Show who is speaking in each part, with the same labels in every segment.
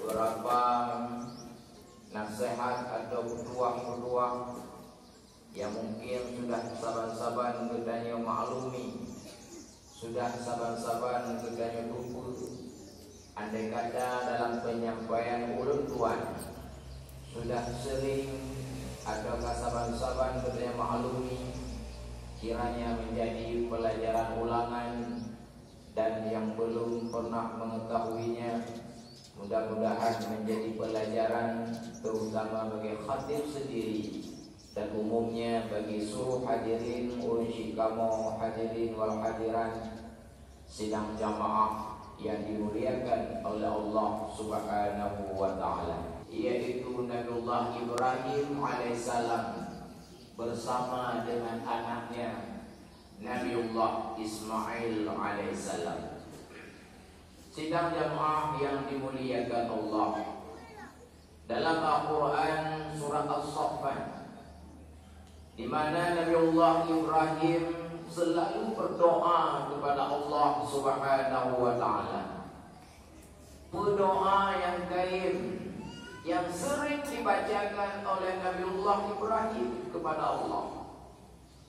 Speaker 1: beberapa nasihat atau petuah-petuah yang mungkin sudah saban-saban gedanya maklumi, sudah saban-saban gedanya lupa. Andai kata dalam penyampaian ulun tuan sudah sering atau saban-saban gedanya maklumi, kiranya menjadi pelajaran ulangan, dan yang belum pernah mengetahuinya mudah-mudahan menjadi pelajaran terutama bagi khatib sendiri dan umumnya bagi seluruh hadirin unsyikamo hadirin wal hadiran sidang jamaah yang dimuliakan oleh Allah Subhanahu wa taala, yaitu Nabiullah Ibrahim alaihissalam bersama dengan anaknya Nabiullah Ismail alaihissalam. Sidang jamaah yang dimuliakan Allah, dalam Al-Quran surah As-Saffat, di mana Nabiullah Ibrahim selalu berdoa kepada Allah Subhanahu wa taala. Berdoa yang karim yang sering dibacakan oleh Nabiullah Ibrahim kepada Allah.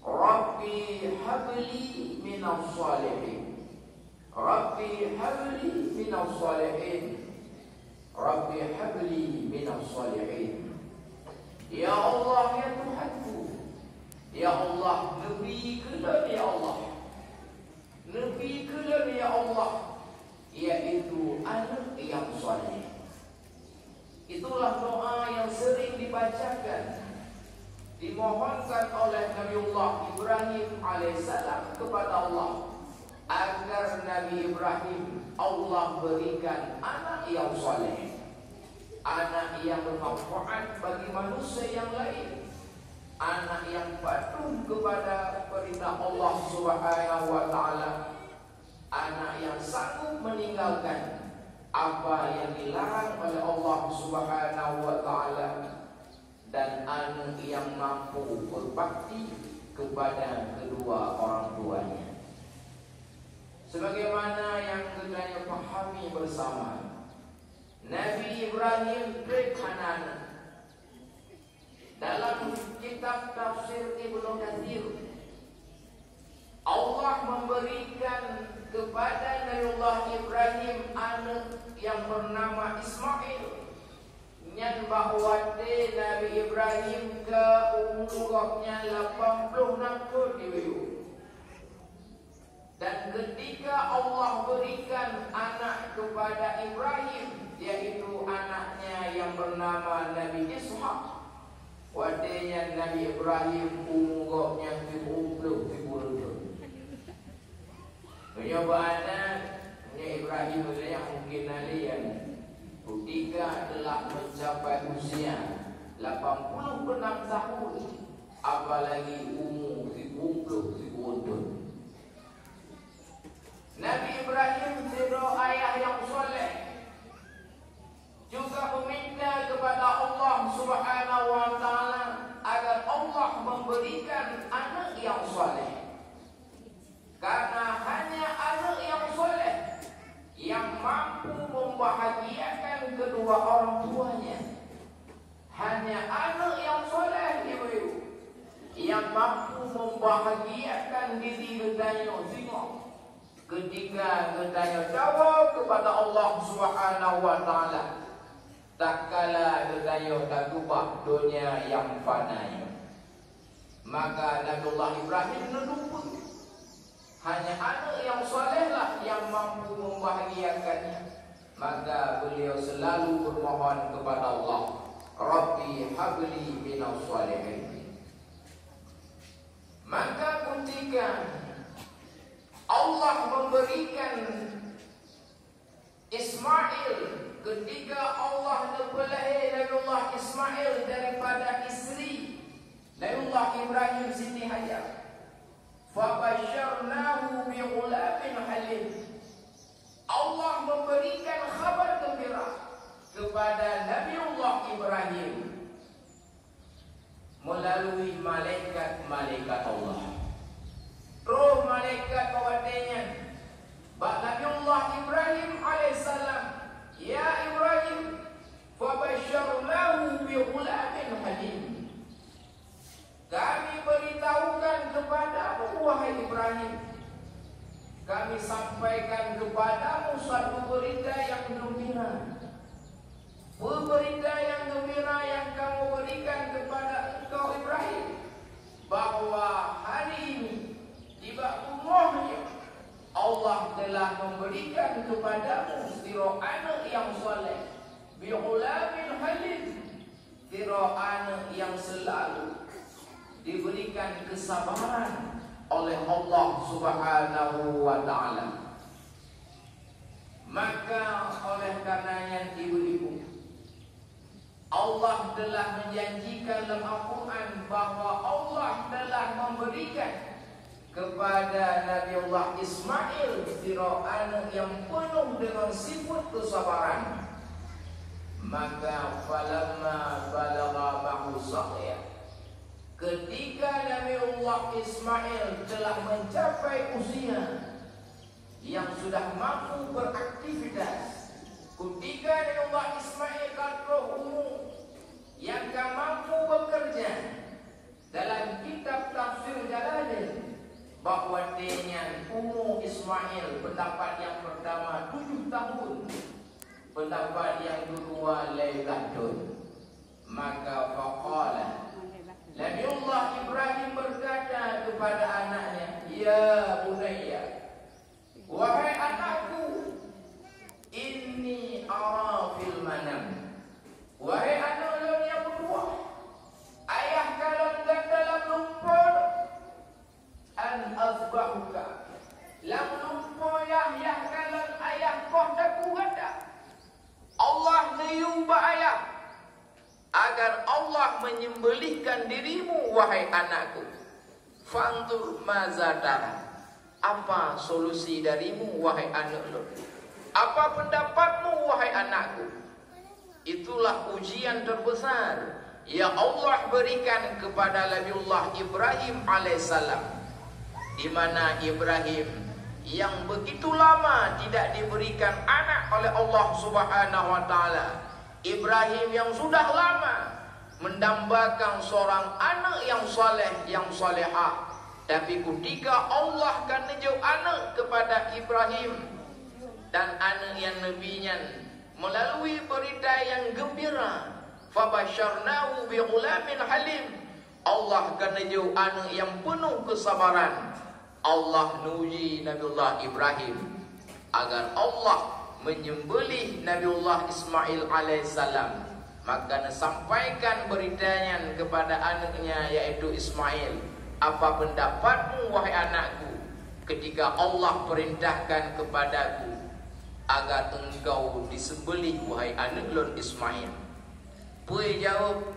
Speaker 1: Rabbi habli minas salihin, Rabbi habli minas salihin, Rabbi habli minas salihin. Ya Allah, ya Tuhanku, ya Allah, Nabi kelan ya Allah, Nabi kelan ya Allah, yaitu anak yang saleh. Itulah doa yang sering dibacakan, dimohonkan oleh Nabiullah Ibrahim alaihissalam kepada Allah agar Nabi Ibrahim Allah berikan anak yang saleh, anak yang bermanfaat bagi manusia yang lain, anak yang patuh kepada perintah Allah Subhanahu wa taala, anak yang sanggup meninggalkan apa yang dilarang oleh Allah Subhanahu wa taala, dan anak yang mampu berbakti kepada kedua orang tuanya. Sebagaimana yang kita pahami bersama, Nabi Ibrahim bin Hanan dalam kitab tafsir Ibnu Katsir, Allah memberikan kepada Nabiullah Ibrahim anak yang bernama Ismail, yang bahwa Nabi Ibrahim ke umurnya 86 tahun. Dan ketika Allah berikan anak kepada Ibrahim, yaitu anaknya yang bernama Nabi Ishaq, wadenya Nabi Ibrahim umurnya 70 tahun. Mencoba anak Ibrahim yang mungkin alien ketika telah mencapai usia 86 tahun, apalagi umur 70 tahun. Nabi Ibrahim sebagai ayah yang soleh juga meminta kepada Allah Subhanahu wa taala agar Allah memberikan anak yang soleh, karena hanya anak yang soleh yang mampu membahagiakan kedua orang tuanya. Hanya anak yang soleh ibu-ibu yang mampu membahagiakan diri gedanya ketika gedanya jawab kepada Allah Subhanahu wa taala, tak kala gedanya tak ubah dunia yang fana. Maka Nabiullah Ibrahim menuntut hanya anak yang solehlah yang mampu membahagiakannya. Maka beliau selalu bermohon kepada Allah, Rabbi habli minas salihin. Maka ketika Allah memberikan Ismail, ketika Allah membelai Nabiullah Ismail daripada istri Nabiullah Ibrahim Siti Hajar, fabasyarnahu bighulamin halim. Allah memberikan kabar gembira kepada Nabiullah Ibrahim melalui malaikat-malaikat Allah. Roh malaikat kawannya Nabiullah Ibrahim alaihissalam, ya Ibrahim, berita yang gembira yang kamu berikan kepada engkau Ibrahim, bahwa hari ini tiba umurnya Allah telah memberikan kepadamu sira anak yang soleh, bi'ulamin halim, sira anak yang selalu diberikan kesabaran oleh Allah Subhanahu wa ta'ala. Maka oleh karenanya ibu-ibu, Allah telah menjanjikan dalam Al-Quran bahwa Allah telah memberikan kepada Nabiullah Ismail sira anak yang penuh dengan sifat kesabaran. Maka falamma balagha ma'hu sa'ya, ketika Nabiullah Ismail telah mencapai usia yang sudah mampu beraktivitas, ketika Nabiullah Ismail kadroh umur yang mampu bekerja, dalam kitab tafsir Jalalain bahwa dengan umur Ismail, pendapat yang pertama 7 tahun, pendapat yang kedua lailatun. Maka faqala, Nabiullah Ibrahim berkata kepada anaknya, ya bunayya, wahai anakku, inni ara fil manam, wahai anak yang berdua, ayah kalau enggak dalam lumpur an azbahuka, lam lumpur yah kalau ayah kau tak kuat. Allah menyumpah ayah agar Allah menyembelihkan dirimu, wahai anakku. Fantur mazadara, apa solusi darimu, wahai anakku? Apa pendapatmu, wahai anakku? Itulah ujian terbesar yang Allah berikan kepada Nabiullah Ibrahim alaihissalam, di mana Ibrahim yang begitu lama tidak diberikan anak oleh Allah Subhanahu wa taala, Ibrahim yang sudah lama mendambakan seorang anak yang saleh, yang salehah, tapi ketika Allah kan menunjuk anak kepada Ibrahim dan anak yang nabinya melalui berita yang gembira, fabasyarnahu bighulamin halim, Allah kan menunjuk anak yang penuh kesabaran. Allah nuji Nabiullah Ibrahim agar Allah menyembelih Nabiullah Ismail alaihissalam. Maka sampaikan beritanya kepada anaknya yaitu Ismail, apa pendapatmu, wahai anakku, ketika Allah perintahkan kepadaku agar engkau disembelih, wahai anak lon Ismail. Puai jawab,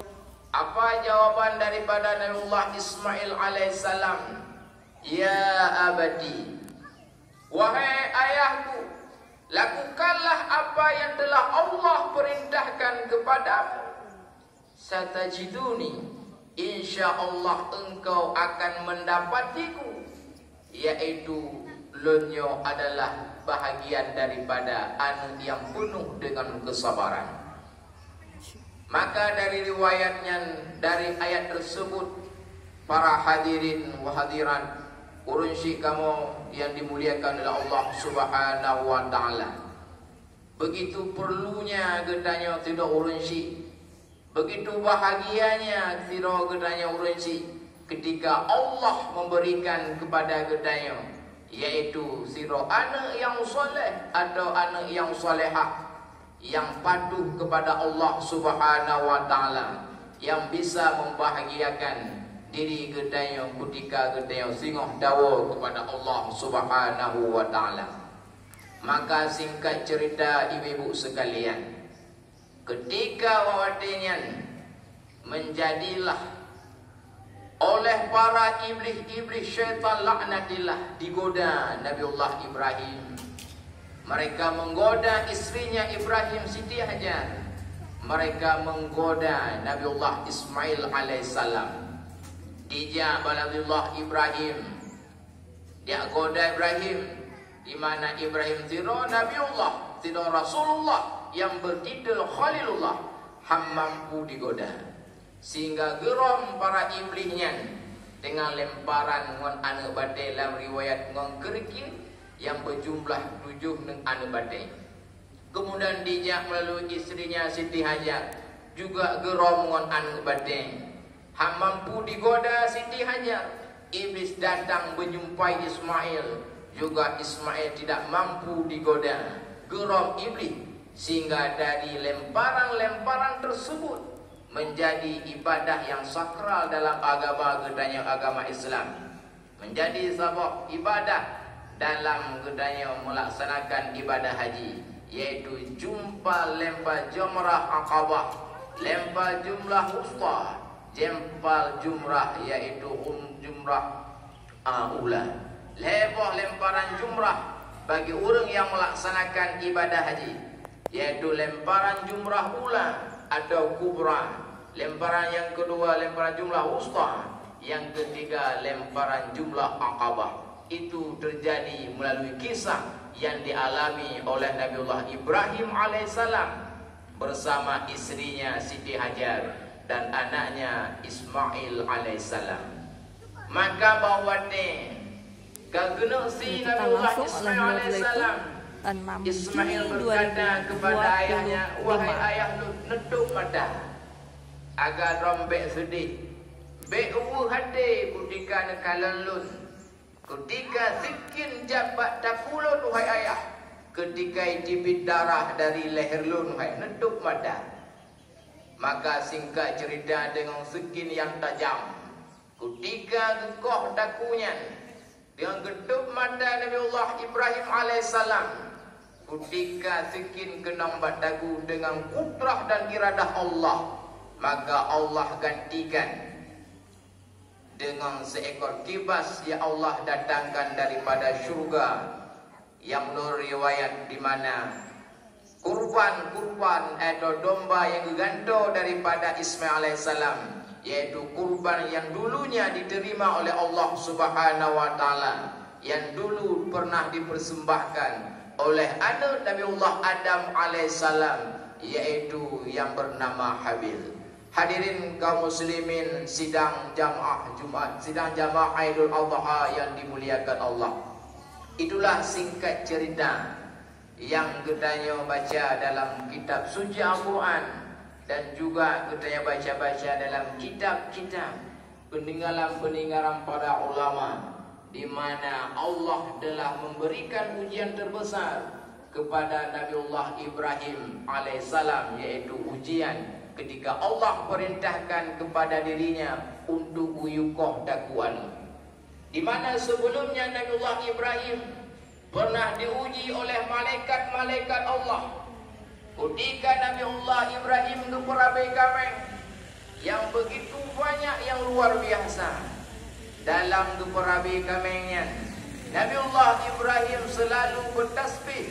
Speaker 1: apa jawaban daripada Nabiullah Ismail alaihissalam? Ya abadi, wahai ayahku, lakukanlah apa yang telah Allah perintahkan kepadamu. Satajiduni, insyaallah engkau akan mendapatiku, yaitu lonyo adalah bahagian daripada anak yang penuh dengan kesabaran. Maka dari riwayatnya, dari ayat tersebut, para hadirin wa hadirat, urunsi kamu yang dimuliakan oleh Allah Subhanahu wa ta'ala, begitu perlunya getanya tidak urunsi, begitu bahagianya tidak getanya urunsi ketika Allah memberikan kepada getanya, yaitu siro anak yang soleh atau anak yang solehah, yang patuh kepada Allah Subhanahu wa ta'ala, yang bisa membahagiakan diri gedanya ketika gedanya singoh dawa kepada Allah Subhanahu wa ta'ala. Maka singkat cerita ibu-ibu sekalian, ketika wawatinya menjadilah oleh para iblis-iblis syaitan laknatillah digoda Nabiullah Ibrahim. Mereka menggoda istrinya Ibrahim Siti Hajar, mereka menggoda Nabiullah Ismail alaihissalam. Dijak Nabiullah Ibrahim, dia goda Ibrahim, di mana Ibrahim tidak Nabiullah, tidak Rasulullah yang bertitel Khalilullah, mampu digoda, sehingga geram para iblisnya dengan lemparan ngon anak badai dalam riwayat ngon kerikil yang berjumlah 7 neng anak badai. Kemudian dijak melalui istrinya Siti Hajar, juga gerom ngon an badeng. Hak mampu digoda Siti Hajar, iblis datang menjumpai Ismail, juga Ismail tidak mampu digoda, gerom iblis, sehingga dari lemparan-lemparan tersebut menjadi ibadah yang sakral dalam agama gedanya agama Islam, menjadi sabab ibadah dalam gedanya melaksanakan ibadah haji, yaitu jumpa lempar jumrah Aqabah, lempar jumlah wusta, lempar jumrah yaitu jumrah ula, lemparan jumrah bagi orang yang melaksanakan ibadah haji, yaitu lemparan jumrah ula atau kubra, lemparan yang kedua lemparan jumlah wusta, yang ketiga lemparan jumlah Aqabah. Itu terjadi melalui kisah yang dialami oleh Nabiullah Ibrahim alaihissalam bersama istrinya Siti Hajar dan anaknya Ismail alaihissalam. Maka bahwatnya kagena si Nabiullah Ismail alaihissalam, Ismail berkata kepada ayahnya, wahai ayah Lut, neduk mata agar rombek sedih be'uwu hati kutika nekalan Lut, ketika sikin jabat takulun wahai ayah, ketika icipit darah dari leher Lut wahai, neduk mata. Maka singkat cerita dengan sikin yang tajam, ketika gekoh dakunya dengan geduk mata Nabiullah Ibrahim alaihissalam, ketika sikin kenang bataku dengan kudrah dan iradah Allah, maka Allah gantikan dengan seekor kibas yang Allah datangkan daripada syurga, yang menurut riwayat di mana kurban atau domba yang digantung daripada Ismail alaihissalam, yaitu kurban yang dulunya diterima oleh Allah Subhanahu wa taala, yang dulu pernah dipersembahkan oleh anak Nabiullah Adam alaihissalam, yaitu yang bernama Habil. Hadirin kaum muslimin, sidang jamaah Jumat, sidang jamaah Aidul Adha yang dimuliakan Allah. Itulah singkat cerita yang kita baca dalam kitab suci Al-Quran, dan juga kita baca-baca dalam kitab-kitab peninggalan-peninggalan para ulama, di mana Allah telah memberikan ujian terbesar kepada Nabiullah Ibrahim alaihissalam, yaitu ujian ketika Allah perintahkan kepada dirinya untuk uyukoh dakwaan, di mana sebelumnya Nabiullah Ibrahim pernah diuji oleh malaikat-malaikat Allah. Ketika Nabiullah Ibrahim keperabai kameng yang begitu banyak, yang luar biasa, dalam keperabai kamengnya Nabiullah Ibrahim selalu bertasbih,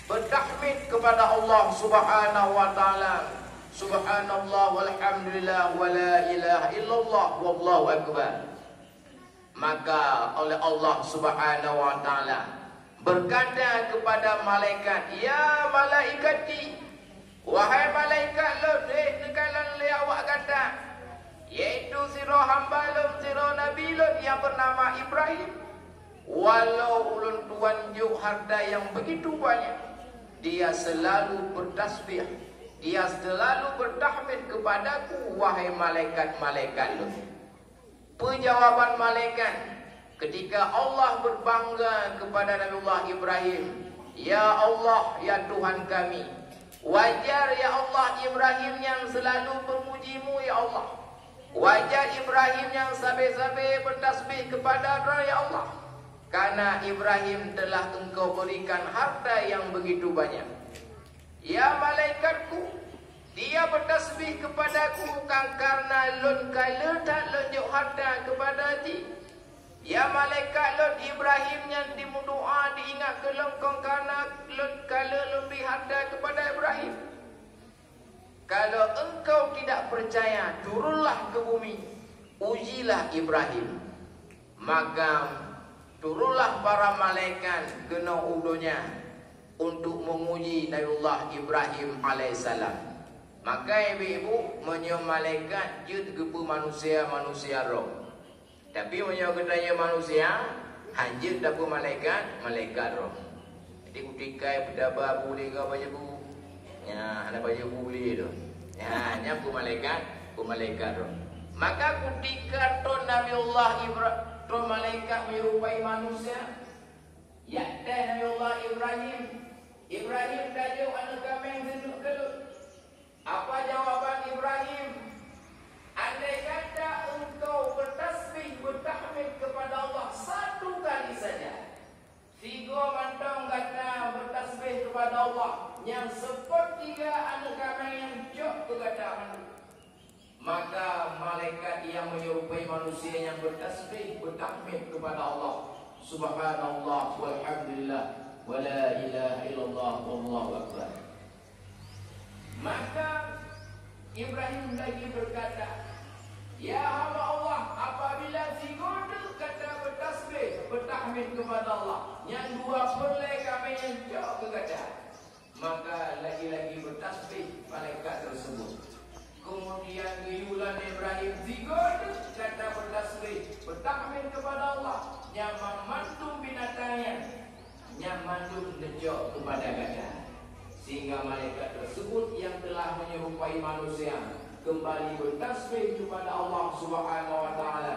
Speaker 1: bertahmid kepada Allah Subhanahu wa taala. Subhanallah walhamdulillah wa la ilaha illallah wallahu akbar. Maka oleh Allah Subhanahu wa taala berkata kepada malaikat, ya malaikati, wahai malaikat Lut, nekalan le awak kata, yaitu sira hamba Lut, sira Nabi Lut yang bernama Ibrahim, walau ulun tuanjuk harta yang begitu banyak, dia selalu bertasbih, dia selalu bertahmid kepadaku, wahai malaikat-malaikat Lut. Penjawaban malaikat ketika Allah berbangga kepada Nabiullah Ibrahim, ya Allah, ya Tuhan kami, wajar ya Allah Ibrahim yang selalu memujimu ya Allah, wajar Ibrahim yang sabe-sabe bertasbih kepada ya Allah, karena Ibrahim telah engkau berikan harta yang begitu banyak. Ya malaikatku, dia bertasbih kepadaku bukan karena lun kala tak lenjuk harta kepada ti. Ya malaikat Lut Ibrahim yang dimudoa diingat ke lengkong karena lun kala lebih harta kepada Ibrahim. Kalau engkau tidak percaya, turunlah ke bumi, ujilah Ibrahim. Maka turunlah para malaikat kena udonya untuk menguji Nabiullah Ibrahim alaihissalam. Maka ibu-ibu menyo malaikat jut gepu manusia roh. Tapi menyo ketanya manusia hajut dapu malaikat roh. Jadi ketika berdabar boleh ke apa bu Ya, ada baju buli tu. Ya, nya ku malaikat tu. Maka ketika tu Nabiullah Ibrahim, tu malaikat menyerupai manusia, ya dah Nabiullah Ibrahim tajuk anak kami duduk kelut. Apa jawaban Ibrahim? Andai kata engkau bertasbih, bertahmid kepada Allah satu kali saja, 3 mantong kata bertasbih kepada Allah, yang sepertiga anak kami yang jauh kegadahan, maka malaikat yang menyerupai manusia yang bertasbih, bertahmid kepada Allah, subhanallah walhamdulillah wala ilaha illallah wallahu akbar. Maka Ibrahim lagi berkata, ya hamba Allah, apabila 3 kata bertasbih, bertahmid kepada Allah, yang 2 pelai kami yang jauh kegadahan, maka lagi-lagi bertasbih malaikat tersebut. Kemudian guyulan Ibrahim 3 kata bertasbih, bertahmid kepada Allah, yang memantum binatangnya, yang mantum dejok kepada gajah, sehingga malaikat tersebut yang telah menyerupai manusia kembali bertasbih kepada Allah Subhanahu wa taala,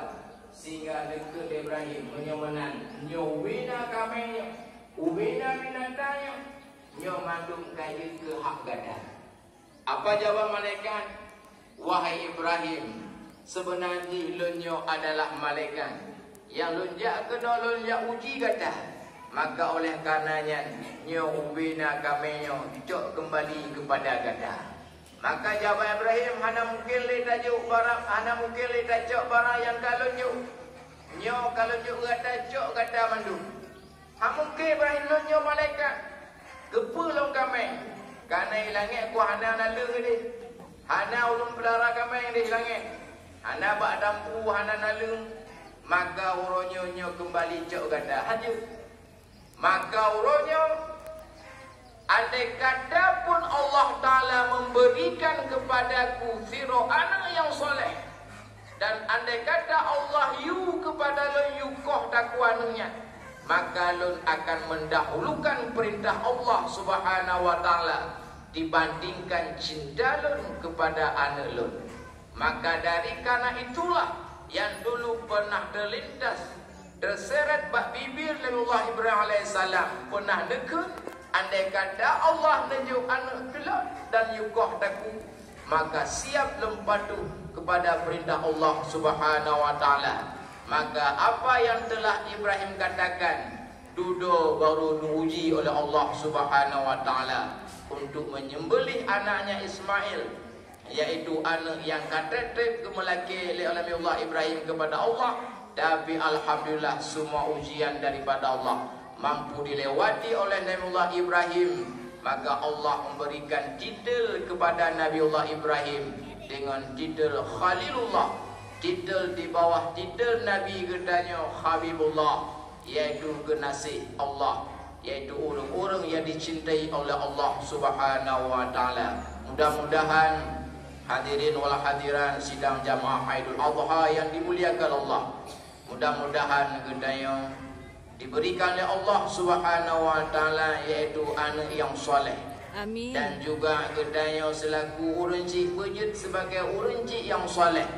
Speaker 1: sehingga dekat Ibrahim menyemenan nyowina kamenya, ubina binatangnya, nyo mandum kaya ke hak gada. Apa jawab malaikat? Wahai Ibrahim, sebenarnya lunyo adalah malaikat yang lunjak kena lunjak uji gada. Maka oleh karenanya nyo ubina kamenya cok kembali kepada gada. Maka jawab Ibrahim, hana mungkin le tajuk barang, hana mungkin le tajuk barang yang kalau nyo kalau gada cok gada mandum. Ha mungkin Ibrahim lunyo malaikat kepulung kami, karena hilangnya ku hana nalung ni, hana ulung pelara kami yang dihilangnya, hana bak dampu, hana nalung, maka uronyo kembali cok gada haji. Maka uronyo, andai kata pun Allah Ta'ala memberikan kepadaku 0 anak yang soleh, dan andai kata Allah yu kepada lo yukoh takwannya, maka lun akan mendahulukan perintah Allah Subhanahu wa taala dibandingkan cinta lun kepada anak lun. Maka dari karena itulah yang dulu pernah terlintas, terseret bak bibir Nabiullah Ibrahim alaihissalam, pernah dekat, andai kata Allah tunjuk anak kelak dan yukoh taku, maka siap lempatuh kepada perintah Allah Subhanahu wa taala. Maka apa yang telah Ibrahim katakan, duduk baru diuji oleh Allah Subhanahu wa taala untuk menyembelih anaknya Ismail, yaitu anak yang katetek kemelaki oleh Allah Ibrahim kepada Allah. Tapi alhamdulillah semua ujian daripada Allah mampu dilewati oleh Nabiullah Ibrahim. Maka Allah memberikan titel kepada Nabiullah Ibrahim dengan titel Khalilullah, titel di bawah titel Nabi gedanya Habibullah, yaitu kekasih Allah, yaitu orang-orang yang dicintai oleh Allah Subhanahu wa taala. Mudah-mudahan hadirin wal hadiran sidang jamaah Aidul Adha yang dimuliakan Allah, mudah-mudahan gedanya diberikan oleh Allah Subhanahu wa taala yaitu anak yang soleh.
Speaker 2: Amin.
Speaker 1: Dan juga gedanya selaku orang cik wujud sebagai orang cik yang soleh.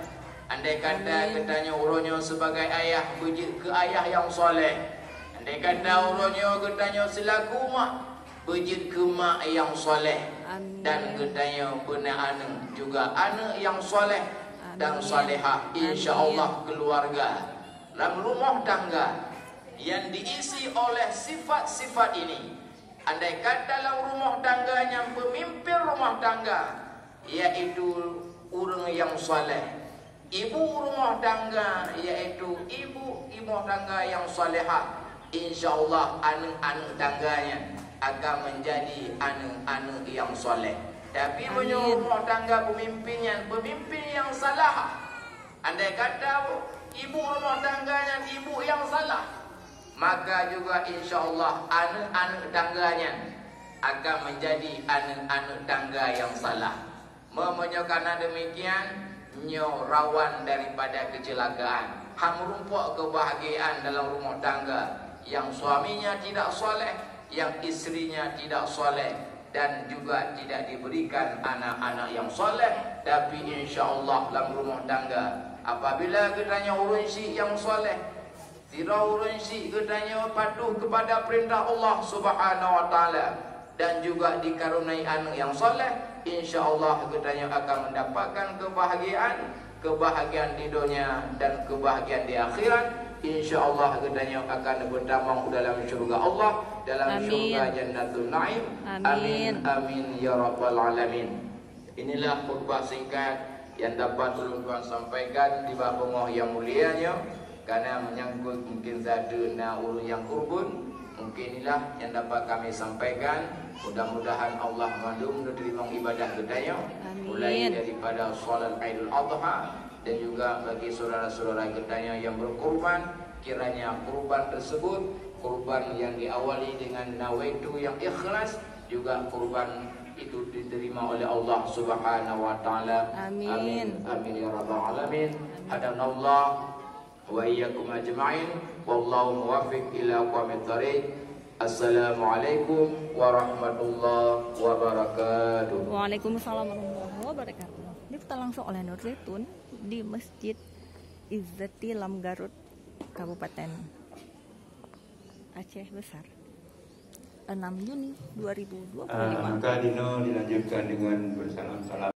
Speaker 1: Andai kata katanya uronyo sebagai ayah wujud ke ayah yang soleh. Andai kata uronyo katanya selaku mak wujud ke mak yang soleh.
Speaker 2: Amin.
Speaker 1: Dan katanya benar anak juga anak yang soleh dan salihah, insya-Allah keluarga dalam rumah tangga yang diisi oleh sifat-sifat ini. Andai kata dalam rumah tangganya pemimpin rumah tangga yaitu orang yang soleh, ibu rumah tangga yaitu ibu rumah tangga yang salihah, insya-Allah anak-anak tangganya akan menjadi anak-anak yang soleh. Tapi punya rumah tangga pemimpinnya pemimpin yang salah, andai kata ibu rumah tangganya ibu yang salah, maka juga insya-Allah anak-anak tangganya akan menjadi anak-anak tangga yang salah. Karena demikian nyo rawan daripada kecelakaan. Merumpuk kebahagiaan dalam rumah tangga yang suaminya tidak soleh, yang istrinya tidak soleh, dan juga tidak diberikan anak-anak yang soleh, tapi insya-Allah dalam rumah tangga apabila katanya urun si yang soleh, tidak urun si katanya patuh kepada perintah Allah Subhanahu wa taala dan juga dikaruniai anak yang soleh, insya-Allah katanya akan mendapatkan kebahagiaan di dunia dan kebahagiaan di akhirat. InsyaAllah katanya akan bertamang dalam syurga Allah, dalam syurga Jannatul Naim. Amin. Amin ya rabbal alamin. Inilah khutbah singkat yang dapat tuan-tuan sampaikan di bawah yang mulianya, karena menyangkut mungkin zaduna urun yang kurbun. Mungkin inilah yang dapat kami sampaikan. Mudah-mudahan Allah menerima ibadah kita, mulai daripada salat Idul Adha dan juga bagi saudara-saudara kita yang berkorban, kiranya kurban tersebut kurban yang diawali dengan nawaitu yang ikhlas, juga kurban itu diterima oleh Allah Subhanahu wa taala. Amin. Amin ya rabbal alamin. Hadanallah wa iyyakum ajma'in, wallahu muwaffiq ila aqwamit thariq. Assalamualaikum warahmatullahi wabarakatuh.
Speaker 2: Waalaikumsalam warahmatullahi wabarakatuh. Ini kita langsung oleh Nur Zaitun di Masjid Izzati Lam Garut, Kabupaten Aceh Besar, 6 Juni 2025.
Speaker 3: Maka Dino dilanjutkan dengan bersalam salam.